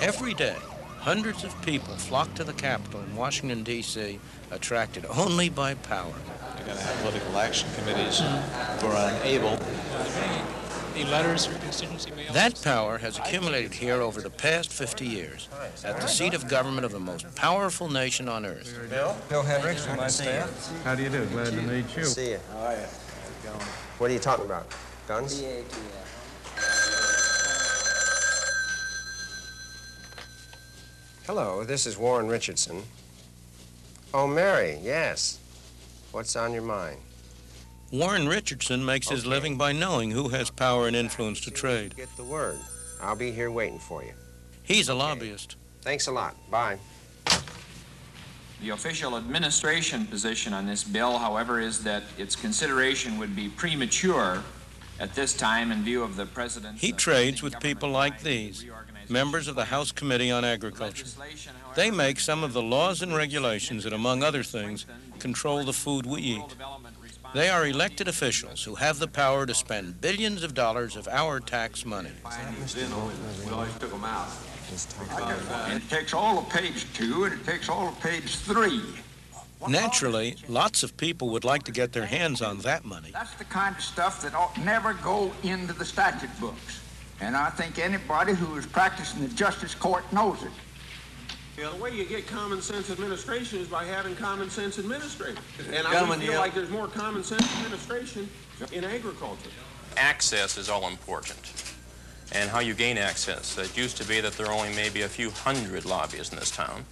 Every day, hundreds of people flock to the Capitol in Washington, D.C., attracted only by power. You're going to have political action committees who are unable. Any letters or constituency mail? That power has accumulated here over the past 50 years at the seat of government of the most powerful nation on earth. Bill Hendricks from my staff. How do you do? Glad to meet you. See you. How are you? What are you talking about? Guns? Hello, this is Warren Richardson. Oh, Mary, yes. What's on your mind? Warren Richardson makes his living by knowing who has power and influence to trade. Get the word. I'll be here waiting for you. He's a lobbyist. Thanks a lot. Bye. The official administration position on this bill, however, is that its consideration would be premature at this time in view of the president's... He trades with people like these, members of the House Committee on Agriculture. They make some of the laws and regulations that, among other things, control the food we eat. They are elected officials who have the power to spend billions of dollars of our tax money. We always took them out. It takes all of page 2 and it takes all of page 3. Naturally, lots of people would like to get their hands on that money. That's the kind of stuff that ought never go into the statute books. And I think anybody who is practicing the justice court knows it. Yeah, the way you get common sense administration is by having common sense administrators. And I would feel like there's more common sense administration in agriculture. Access is all important. And how you gain access. It used to be that there are only maybe a few hundred lobbyists in this town.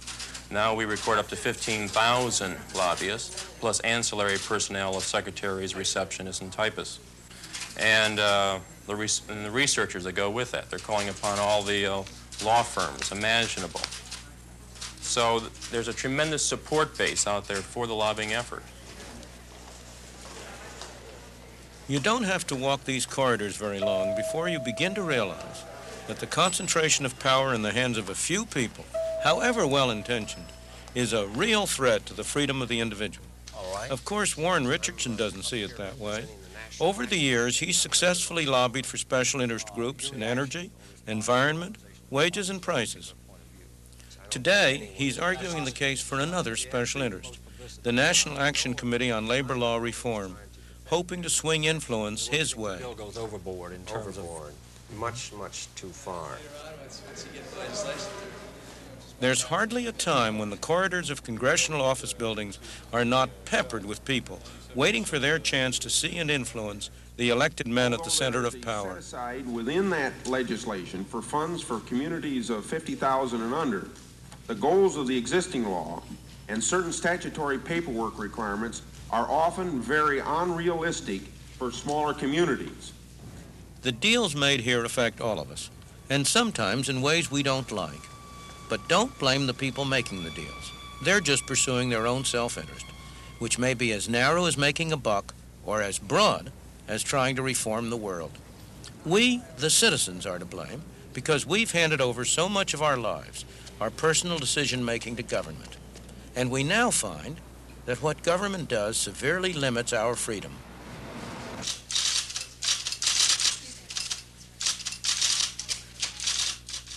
Now we record up to 15,000 lobbyists, plus ancillary personnel of secretaries, receptionists, and typists. And the researchers that go with that. They're calling upon all the law firms imaginable. So there's a tremendous support base out there for the lobbying effort. You don't have to walk these corridors very long before you begin to realize that the concentration of power in the hands of a few people, however well-intentioned, is a real threat to the freedom of the individual. Of course, Warren Richardson doesn't see it that way. Over the years, he's successfully lobbied for special interest groups in energy, environment, wages, and prices. Today, he's arguing the case for another special interest, the National Action Committee on Labor Law Reform, hoping to swing influence his way. The bill goes overboard in terms of... Much, much too far. There's hardly a time when the corridors of congressional office buildings are not peppered with people waiting for their chance to see and influence the elected men at the center of power. Set aside within that legislation for funds for communities of 50,000 and under, the goals of the existing law and certain statutory paperwork requirements are often very unrealistic for smaller communities. The deals made here affect all of us, and sometimes in ways we don't like. But don't blame the people making the deals. They're just pursuing their own self-interest, which may be as narrow as making a buck or as broad as trying to reform the world. We, the citizens, are to blame because we've handed over so much of our lives, our personal decision-making to government. And we now find that what government does severely limits our freedom.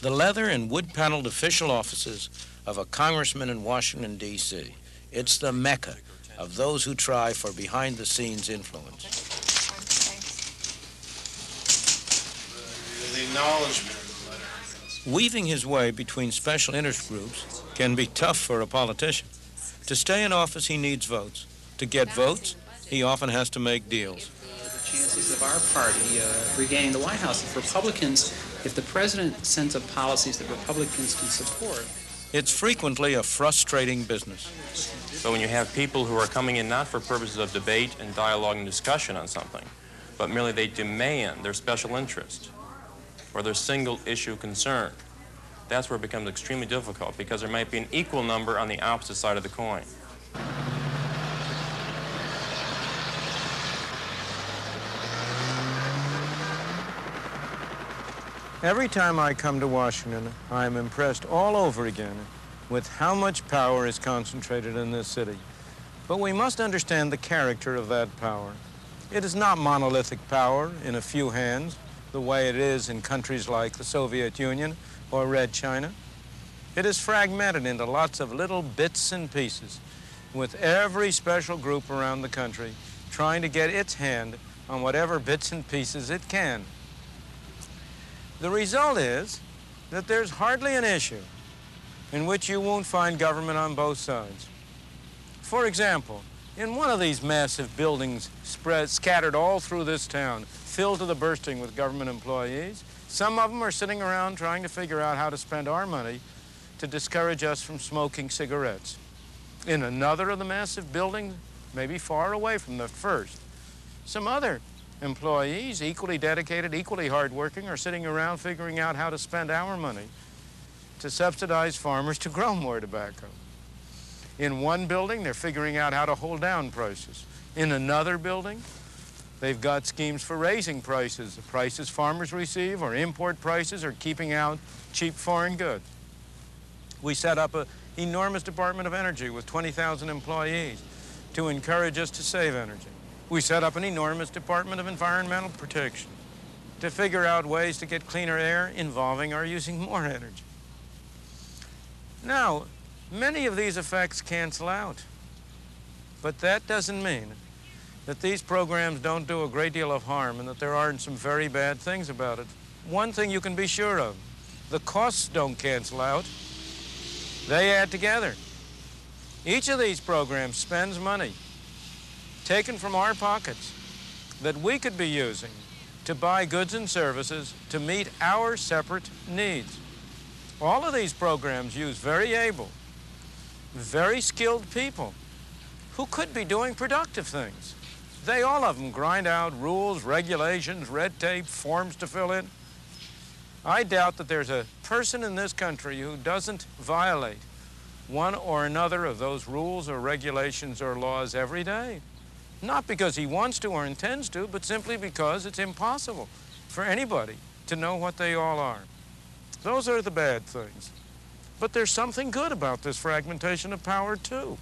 The leather and wood-paneled official offices of a congressman in Washington, D.C. It's the mecca of those who try for behind-the-scenes influence. The acknowledgement. Weaving his way between special interest groups can be tough for a politician. To stay in office, he needs votes. To get votes, he often has to make deals. The chances of our party regaining the White House, if Republicans, if the president sends up policies that Republicans can support. It's frequently a frustrating business. But when you have people who are coming in not for purposes of debate and dialogue and discussion on something, but merely they demand their special interest or their single issue concern, that's where it becomes extremely difficult because there might be an equal number on the opposite side of the coin. Every time I come to Washington, I'm impressed all over again with how much power is concentrated in this city. But we must understand the character of that power. It is not monolithic power in a few hands, the way it is in countries like the Soviet Union or Red China. It is fragmented into lots of little bits and pieces, with every special group around the country trying to get its hand on whatever bits and pieces it can. The result is that there's hardly an issue in which you won't find government on both sides. For example, in one of these massive buildings scattered all through this town, filled to the bursting with government employees, some of them are sitting around trying to figure out how to spend our money to discourage us from smoking cigarettes. In another of the massive buildings, maybe far away from the first, some other employees, equally dedicated, equally hardworking, are sitting around figuring out how to spend our money to subsidize farmers to grow more tobacco. In one building, they're figuring out how to hold down prices. In another building, they've got schemes for raising prices, the prices farmers receive, or import prices, or keeping out cheap foreign goods. We set up an enormous Department of Energy with 20,000 employees to encourage us to save energy. We set up an enormous Department of Environmental Protection to figure out ways to get cleaner air involving our using more energy. Now, many of these effects cancel out, but that doesn't mean that these programs don't do a great deal of harm and that there aren't some very bad things about it. One thing you can be sure of, the costs don't cancel out. They add together. Each of these programs spends money taken from our pockets that we could be using to buy goods and services to meet our separate needs. All of these programs use very able, very skilled people who could be doing productive things. They, all of them, grind out rules, regulations, red tape, forms to fill in. I doubt that there's a person in this country who doesn't violate one or another of those rules or regulations or laws every day. Not because he wants to or intends to, but simply because it's impossible for anybody to know what they all are. Those are the bad things. But there's something good about this fragmentation of power, too.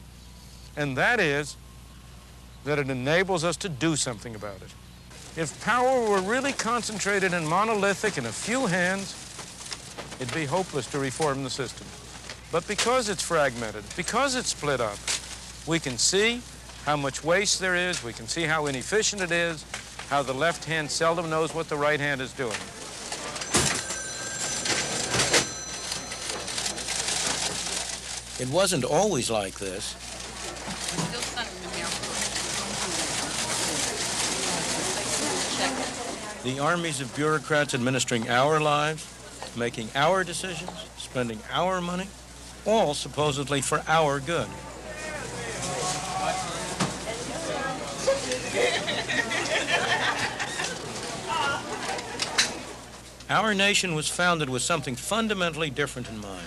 And that is that it enables us to do something about it. If power were really concentrated and monolithic in a few hands, it'd be hopeless to reform the system. But because it's fragmented, because it's split up, we can see how much waste there is, we can see how inefficient it is, how the left hand seldom knows what the right hand is doing. It wasn't always like this. The armies of bureaucrats administering our lives, making our decisions, spending our money, all supposedly for our good. Our nation was founded with something fundamentally different in mind.